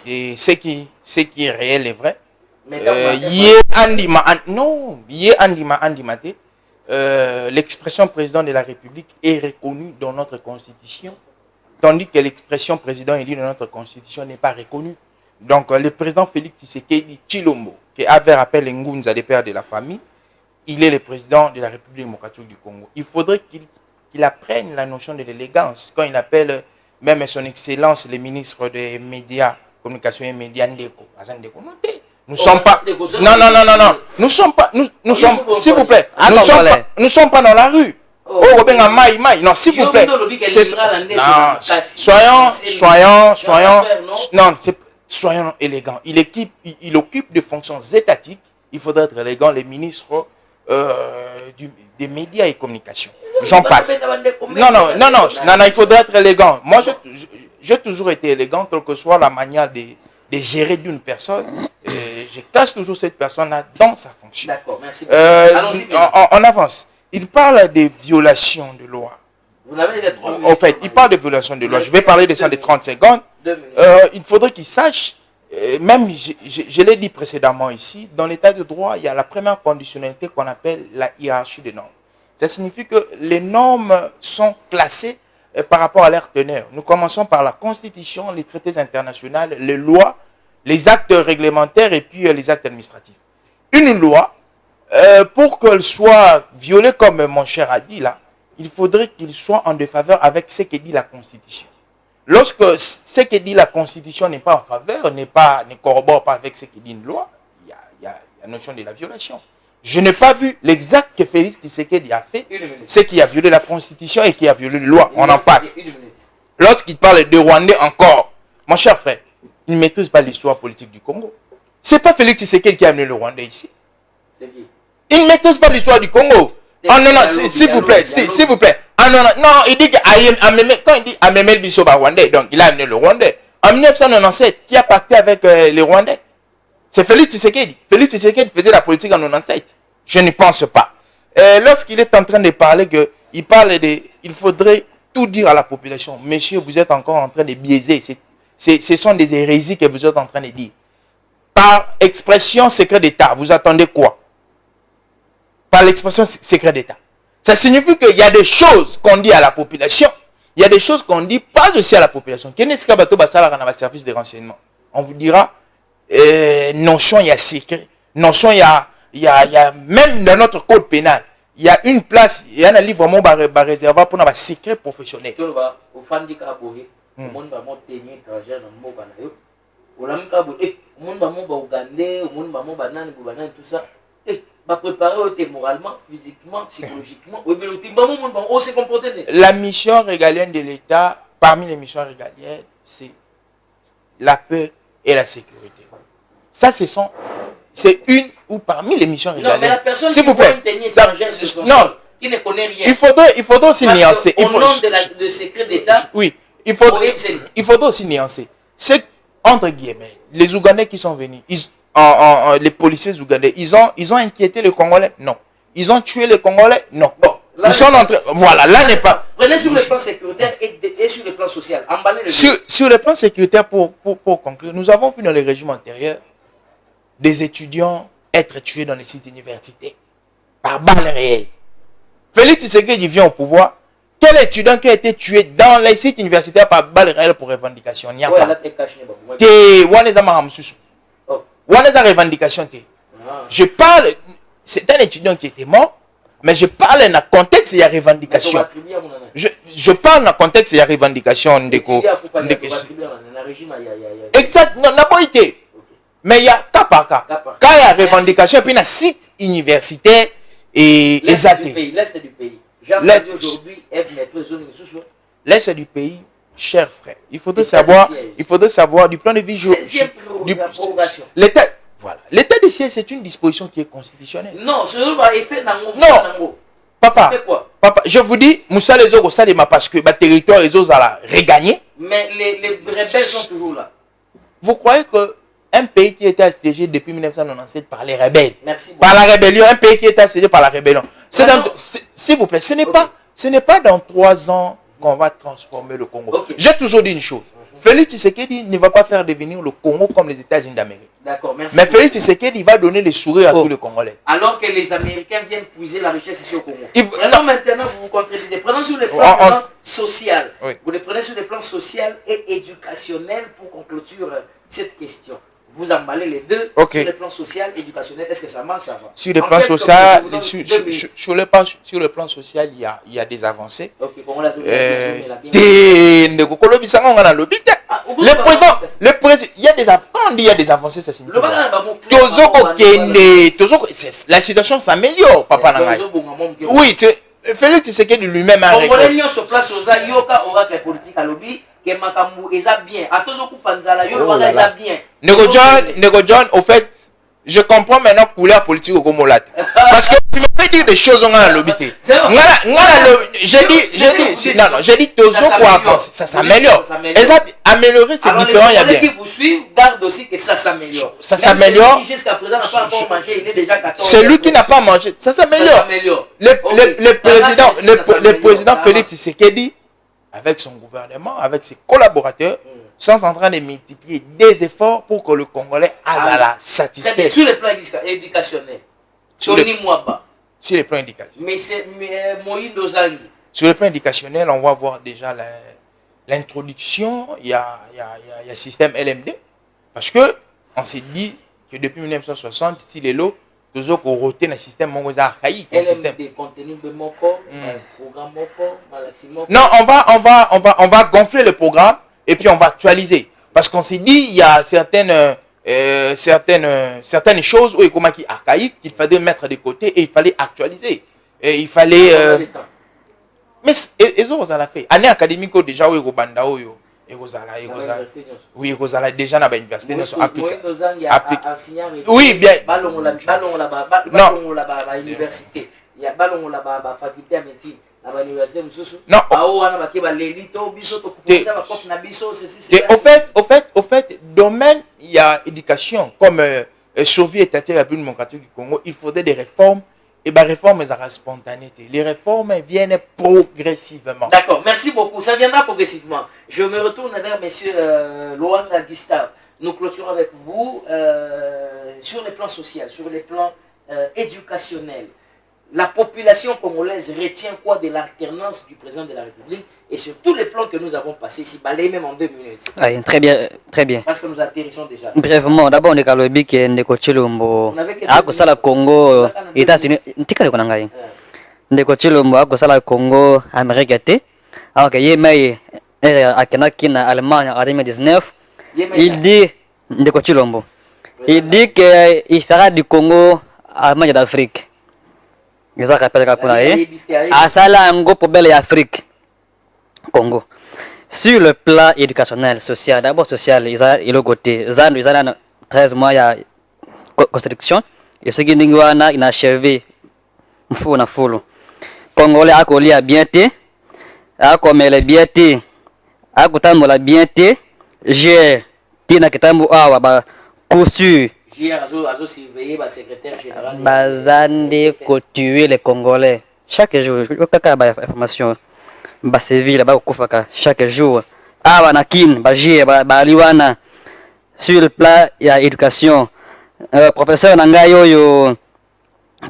D: Et ce qui est réel est vrai. L'expression président de la République est reconnue dans notre constitution. Tandis que l'expression président élu de notre constitution n'est pas reconnue. Donc le président Félix Tshisekedi Tshilombo, qui avait rappelé Ngunza des pères de la famille, il est le président de la République démocratique du Congo. Il faudrait qu'il apprenne la notion de l'élégance. Quand il appelle même son excellence, le ministre des médias, communication et médias, Ndeko. Nous sommes pas... Non. Nous sommes pas... Nous sommes... S'il vous plaît. Nous sommes pas dans la rue. Non, s'il vous plaît. Soyons élégants. Il occupe des fonctions étatiques. Il faudrait être élégant. Les ministres des médias et communications. J'en passe. Non, il faudrait être élégant. Moi, j'ai toujours été élégant, quelle que soit la manière de gérer d'une personne. Je classe toujours cette personne-là dans sa fonction.
B: D'accord, merci.
D: On avance. Il parle des violations de loi.
B: Vous n'avez des 3 minutes.
D: En fait, il parle de violations de loi. Je vais parler de ça de 30 secondes. Il faudrait qu'il sache, même je l'ai dit précédemment ici, dans l'état de droit, il y a la première conditionnalité qu'on appelle la hiérarchie des normes. Ça signifie que les normes sont classées par rapport à leur teneur. Nous commençons par la Constitution, les traités internationaux, les lois, les actes réglementaires et puis les actes administratifs. Une loi, pour qu'elle soit violée, comme mon cher a dit là, il faudrait qu'il soit en défaveur avec ce que dit la Constitution. Lorsque ce que dit la Constitution n'est pas en faveur, ne corrobore pas avec ce que dit une loi, il y a la notion de la violation. Je n'ai pas vu l'exact que Félix Tshisekedi a fait. C'est qui a violé la Constitution et qui a violé les lois. On en passe. Lorsqu'il parle de Rwandais encore, mon cher frère, il ne maîtrise pas l'histoire politique du Congo. Ce n'est pas Félix Tshisekedi qui a amené le Rwandais ici. Il ne maîtrise pas l'histoire du Congo. Oh non, non, s'il vous plaît, s'il vous plaît. Ah non, non, non, il dit quand il dit Amemel Bisoba Rwandais, donc il a amené le Rwandais. En 1997, qui a pacté avec les Rwandais? C'est Félix Tshisekedi. Félix Tshisekedi faisait la politique en 1997. Je ne pense pas. Lorsqu'il est en train de parler il faudrait tout dire à la population. Monsieur, vous êtes encore en train de biaiser. Ce sont des hérésies que vous êtes en train de dire. Par expression secret d'État, vous attendez quoi? Par l'expression secret d'État. Ça signifie qu'il y a des choses qu'on dit à la population. Il y a des choses qu'on ne dit pas aussi à la population. Qu'est-ce qu'il y a service de renseignement? On vous dira, notion, il y a secret. Notion, il y a même dans notre code pénal, il y a une place, il y a un livre vraiment réservé pour un secret professionnel.
B: Moralement, physiquement, psychologiquement. La
D: mission régalienne de l'État, parmi les missions régaliennes, c'est la paix et la sécurité. Ça, c'est une ou parmi les missions régaliennes.
B: Non, mais la personne
D: s'il vous plaît,
B: non, qui ne connaît rien.
D: Il faudra aussi nuancer.
B: Au nom de secret d'État,
D: oui, il faudra aussi nuancer. C'est entre guillemets, les Ougandais qui sont venus, les policiers ougandais, ils ont inquiété les Congolais? Non. Ils ont tué les Congolais? Non. Bon, là, ils sont entrés. Voilà, là n'est pas.
B: Prenez sur le plan sécuritaire et sur le plan social.
D: Sur le plan sécuritaire, pour conclure, nous avons vu dans les régimes antérieurs des étudiants être tués dans les sites universitaires par balles réelles. Félix Tshisekedi vient au pouvoir. Quel étudiant qui a été tué dans les sites universitaires par balles réelles pour revendication? Il n'y a pas. Voilà la revendication. Je parle, c'est un étudiant qui était mort, mais je parle dans le contexte il y a revendication. Je parle dans le contexte il y a revendication. Exact, non, n'a pas été. Mais il y a cas par cas. Quand il y a revendication, puis il y a un site universitaire et les athées.
B: L'Est du pays.
D: L'Est du pays. Cher frère, il faudrait savoir du plan de vue l'état de siège, c'est une disposition qui est constitutionnelle.
B: Non, ce n'est effet
D: non. Papa, je vous dis, Moussa les autres, ça parce que le territoire les autres a regagné.
B: Mais les rebelles sont toujours là.
D: Vous croyez que un pays qui était assiégé depuis 1997 par les rebelles,
B: par
D: la rébellion, un pays qui était assiégé par la rébellion, s'il vous plaît, ce n'est pas dans 3 ans qu'on va transformer le Congo. Okay. J'ai toujours dit une chose. Félix Tshisekedi ne va pas faire devenir le Congo comme les États-Unis d'Amérique.
B: D'accord, merci.
D: Mais Félix Tshisekedi va donner les sourires à tous les Congolais.
B: Alors que les Américains viennent puiser la richesse ici au Congo. Maintenant, vous vous contredisez. Prenons sur le plan social. Oui. Vous les prenez sur le plan social et éducationnel pour qu'on clôture cette question. Vous emballez les deux sur le plan social et éducationnel. Est-ce que ça marche, ça va?
D: Sur le plan social, sur le plan social, il y a des avancées. Le président, il y a des avancées. Quand on dit il y a des avancées, ça signifie la situation s'améliore, papa Nangai. Oui, Félix Tshisekedi lui-même a
B: répondu. Que Makambu est bien. À tous les panzala, yo est bien.
D: Nego John, au fait, je comprends maintenant couleur politique au Gomolat. Parce que tu me fais dire des choses dans l'obité. J'ai dit toujours pour avancer. Ça s'améliore. Améliorer, c'est différent, il y a bien.
B: Qui vous suivent, garde aussi que ça s'améliore.
D: Ça s'améliore.
B: Jusqu'à présent, n'a pas encore mangé, il est déjà 14.
D: Celui qui n'a pas mangé, ça s'améliore. Le président Félix Tshisekedi, avec son gouvernement, avec ses collaborateurs, sont en train de multiplier des efforts pour que le Congolais a la satisfaction.
B: Sur le plan éducationnel,
D: sur le plan éducationnel.
B: Mais c'est Moïse Dozangi.
D: Sur le plan éducationnel, on va voir déjà l'introduction, il y a le système LMD, parce que on s'est dit que depuis 1960, style Elo, toujours qu'on rotait dans le système archaïque. Non, on va gonfler le programme et puis on va actualiser. Parce qu'on s'est dit, il y a certaines certaines choses où il est archaïque qu'il fallait mettre de côté et il fallait actualiser. Et il fallait... mais ils ont fait. Année académique déjà où il oui, il déjà dans l'université. Oui, bien. Non. Au fait, domaine, il y a éducation. Comme sauver étatique la République démocratique du Congo, il faudrait des réformes. Et bien, réformes, elles sont spontanées. Les réformes viennent progressivement.
B: D'accord, merci beaucoup. Ça viendra progressivement. Je me retourne vers M. Luanga Gustave. Nous clôturons avec vous sur les plans sociaux, sur les plans éducationnels. La population congolaise retient quoi de l'alternance du président de la République et sur tous les plans que nous avons passés ici, balayés même en 2 minutes.
C: Oui, très bien, très bien.
B: Parce que nous atterrissons déjà.
C: Brièvement, d'abord, on est à l'objet qui est Ndeko Chilombo. À Kosala Congo, États-Unis, Tika Konangai. Ndeko Chilombo, à Kosala Congo, Amérique. Alors que Yémei, à Kanakina, Allemagne, en 2019, il dit, Ndeko Chilombo, il dit qu'il fera du Congo Allemagne d'Afrique. Je rappelle à Sala Ngo Pobel et Afrique, Congo. Sur le plan éducationnel, social, d'abord social, il a le côté. Ils ont 13 mois de construction. Et ce qui est inachevé, il faut na follow. Congolais a collé à bien té, a comme elle est bien té, a cotambo la bien té, j'ai tina ketambo awa ba cousu. Bazande tuer les Congolais. Chaque jour, je veux que information. Baseville, chaque jour. Wanakin, Bajie, Baliwana. Sur le plan, il y a éducation. Professeur Nangayo, yo,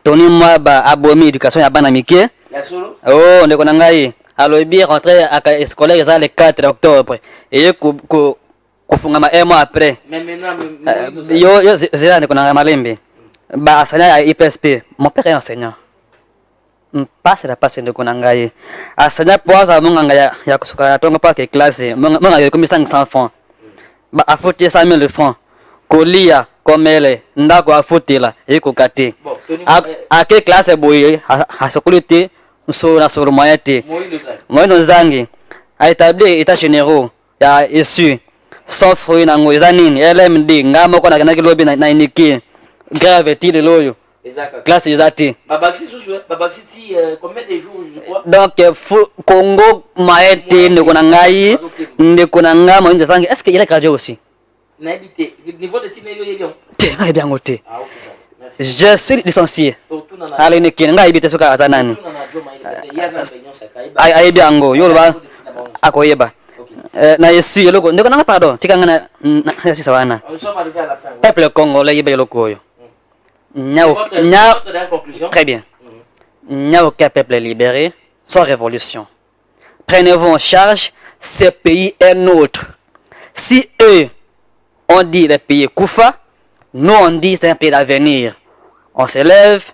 C: Tony Mwaba, Abomi, éducation, il y a Banamike. Oh, on est Nangayi. Alors, il est rentré à la scolaire le 4 octobre. Et kufungama un mois après. Yo zela ndiko na malembe. Ba enseignant à IPSP. Mon père est enseignant. Passe ndiko na ngai. Enseignant pour ça monganga ya kusuka tonga pa ke classe. Monganga yo comme 500 francs. Ba afote 100 000 francs. Kolia comme elle ndako afotela e ko kate. A ke classe boye a sokulite so na so moyete. Moyo zangi a établi état généraux ya issu. Sans fruit nango ezanini LMD ngamo kona kana kilobi na iniki gravity de loyo classe ezati
B: babaxi ti combien de jours je crois
C: donc Congo maete ndeko na ngai ndeko na ngamo nje sangi est-ce que il est gradué aussi
B: na habité niveau de tine yo bien
C: te bien ngote
B: ah OK ça merci
C: je suis licencié ala ni kinga habité soka azanani ai biango yo ba akoyeba na yesu yeloko ndeko nanga pardon tikanga na sisa wana
B: nous sommes arrivés à la fin
C: peuple congolais yebe yeloko yo très bien n'a aucun peuple libéré sans révolution. Prenez-vous en charge, ce pays est nôtre. Si eux on dit le pays Koufa, nous on dit c'est un pays d'avenir. On se lève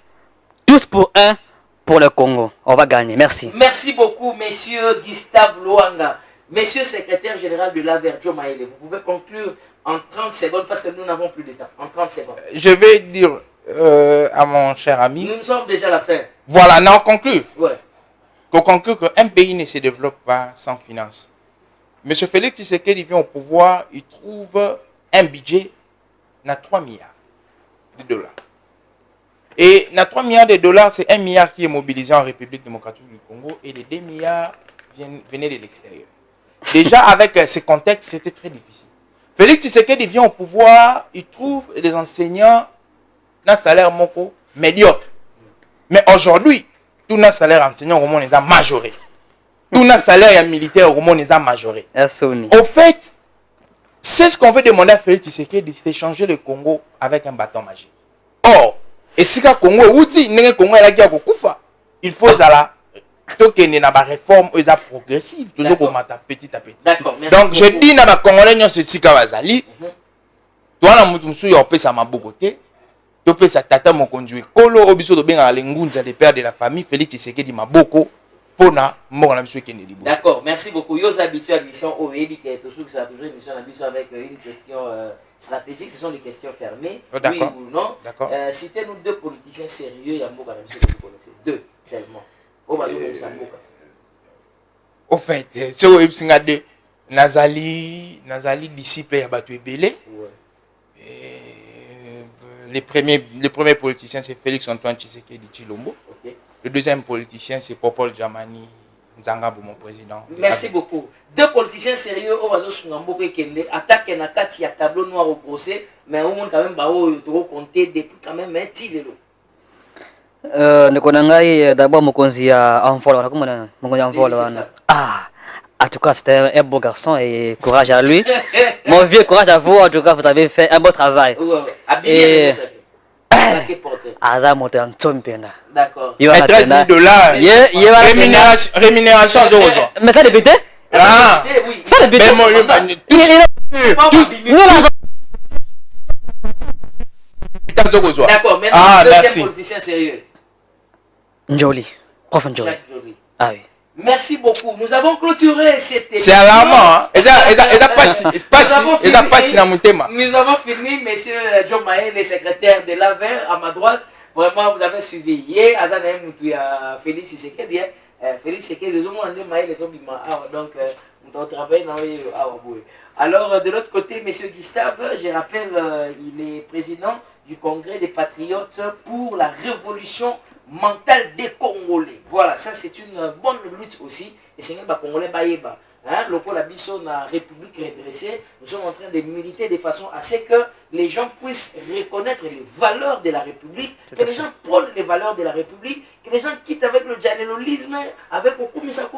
C: tous pour un, pour le Congo. On va gagner. Merci.
B: Merci beaucoup, monsieur Gustave Luanga. Monsieur secrétaire général de l'AVER, Joe Maele, vous pouvez conclure en 30 secondes parce que nous n'avons plus de temps. En 30 secondes.
D: Je vais dire à mon cher ami.
B: Nous sommes déjà à la fin.
D: Voilà, non, on conclut.
B: Ouais.
D: Qu'on conclut qu'un pays ne se développe pas sans finance. Monsieur Félix Tshisekedi vient au pouvoir, il trouve un budget de 3 milliards de dollars. Et 3 milliards de dollars, c'est 1 milliard qui est mobilisé en République démocratique du Congo et les 2 milliards venaient de l'extérieur. Déjà, avec ce contexte, c'était très difficile. Félix Tshisekedi vient au pouvoir, il trouve des enseignants d'un salaire médiocre. Mais aujourd'hui, tout notre salaire enseignant au monde les a majoré. Tout notre salaire militaire au monde les a majoré. Au fait, c'est ce qu'on veut demander à Félix Tshisekedi, c'est de changer le Congo avec un bâton magique. Or, et si le Congo est Congo il faut ça donc il y a des réformes progressives, toujours petit à petit. Donc je dis à les Congolais, c'est ce que Wazali. Toi, la moutoumsou, il y a un mabogoté. Tu peux sa tata mon conduit. Kolo obiso de bien à l'engunza des pères de la famille Félix Tshisekedi Maboko pona moko na biso kende liboso.
B: D'accord, merci beaucoup. Yo habitué à l'émission OEB qui est toujours une émission avec une question stratégique, ce sont des questions fermées.
D: Oh, oui
B: ou non.
D: D'accord.
B: Citez-nous 2 politiciens sérieux et Mboka na biso que vous connaissez. 2 seulement.
D: Au fait, ce que Nazali disciple ya Bato Ebele. Le premier politicien, c'est Félix Antoine Tshisekedi Tshilombo.
B: Okay.
D: Le deuxième politicien, c'est Popol Djamani Nzangabo, mon président.
B: Merci beaucoup. 2 politiciens sérieux, au bazo Sungambo et Kende, attaquent na kati ya tableau noir au procès, mais au monde quand même, bao yotoro compter depuis quand même un tilelo.
C: Nikonangai d'abord mokonzi ya Amfolo, nakumana mokonzi Amfolo wana. En tout cas, c'était un beau garçon et courage à lui. Mon vieux, courage à vous. En tout cas, vous avez fait un beau travail. Et Aza monté en Tsompena.
B: D'accord.
D: $13 000. Rémunération à Zorozo.
C: Mais ça député?
D: Ah,
B: oui.
C: Ça député?
B: D'accord, maintenant, deuxième politicien sérieux.
C: Njoli. Prof Njoli. Ah oui.
B: Merci beaucoup. Nous avons clôturé cette émission.
D: C'est alarmant.
B: Nous avons fini, monsieur John Maé, le secrétaire de l'AVER, à ma droite. Vraiment, vous avez suivi. Hier, Azanaïm Moutouya, Félix Tshisekedi. Félix Tshisekedi, les hommes ont Maé, les hommes donc, nous travaillons dans. Alors, de l'autre côté, monsieur Gustave, je rappelle, il est président du Congrès des Patriotes pour la révolution mentale des Congolais. Voilà, ça c'est une bonne lutte aussi. Et c'est un Congolais baïba. Le pôle Abisso na République redressée, nous sommes en train de militer de façon à ce que les gens puissent reconnaître les valeurs de la République, que les gens prennent les valeurs de la République, que les gens quittent avec le djalelolisme, avec le koumissa,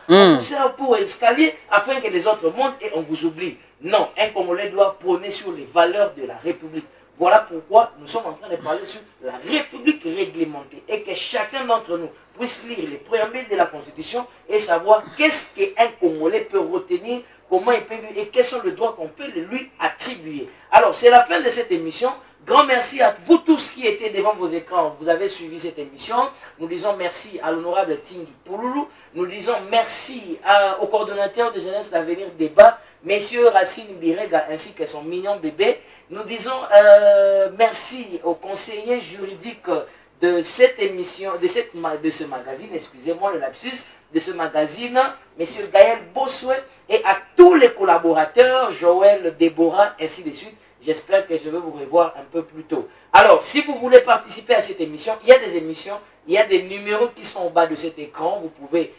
B: on pousse pour escalier afin que les autres montent et on vous oublie. Non, un Congolais doit prôner sur les valeurs de la République. Voilà pourquoi nous sommes en train de parler sur la République réglementée et que chacun d'entre nous puisse lire les préambules de la Constitution et savoir qu'est-ce qu'un Congolais peut retenir, comment il peut et quels sont les droits qu'on peut lui attribuer. Alors, c'est la fin de cette émission. Grand merci à vous tous qui étaient devant vos écrans. Vous avez suivi cette émission. Nous disons merci à l'honorable Tingi Pouloulou. Nous disons merci au coordonnateur de Jeunesse d'Avenir Débat, messieurs Racine Birega ainsi que son mignon bébé. Nous disons merci au conseiller juridique de cette émission, de ce magazine, excusez-moi le lapsus, de ce magazine, M. Gaël Bossuet, et à tous les collaborateurs, Joël, Déborah, ainsi de suite. J'espère que je vais vous revoir un peu plus tôt. Alors, si vous voulez participer à cette émission, il y a des émissions, il y a des numéros qui sont au bas de cet écran. Vous pouvez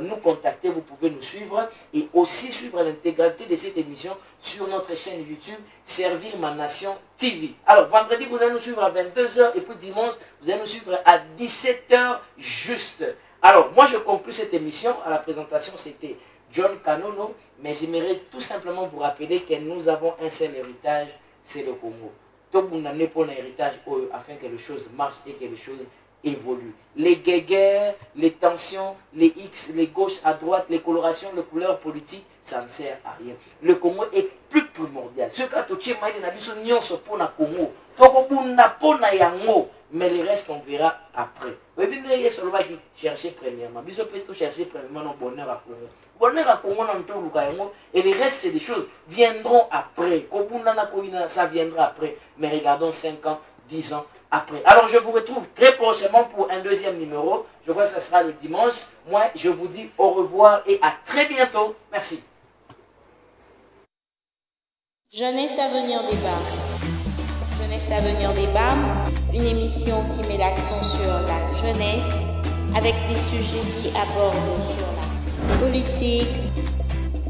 B: nous contacter, vous pouvez nous suivre et aussi suivre l'intégralité de cette émission sur notre chaîne YouTube Servir ma Nation TV. Alors, vendredi, vous allez nous suivre à 22h et puis dimanche, vous allez nous suivre à 17h juste. Alors, moi, je conclue cette émission. À la présentation, c'était John Kanono, mais j'aimerais tout simplement vous rappeler que nous avons un seul héritage, c'est le Congo. Tout le monde n'a pas un héritage afin que les choses marchent et que les choses évoluent. Les guéguerres, les tensions, les X, les gauches à droite, les colorations, les couleurs politiques, ça ne sert à rien. Le Congo est plus primordial. Ce que tu as Congo, mais le reste on verra après. Chercher premièrement. Chercher premièrement le bonheur à Congo. Bonheur à Congo, et le reste c'est des choses viendront après. Ça viendra après. Mais regardons 5 ans, 10 ans après. Alors je vous retrouve très prochainement pour un deuxième numéro. Je crois que ça sera le dimanche. Moi je vous dis au revoir et à très bientôt. Merci.
A: Jeunesse d'avenir débat. Jeunesse d'avenir débat, une émission qui met l'accent sur la jeunesse avec des sujets qui abordent sur la politique,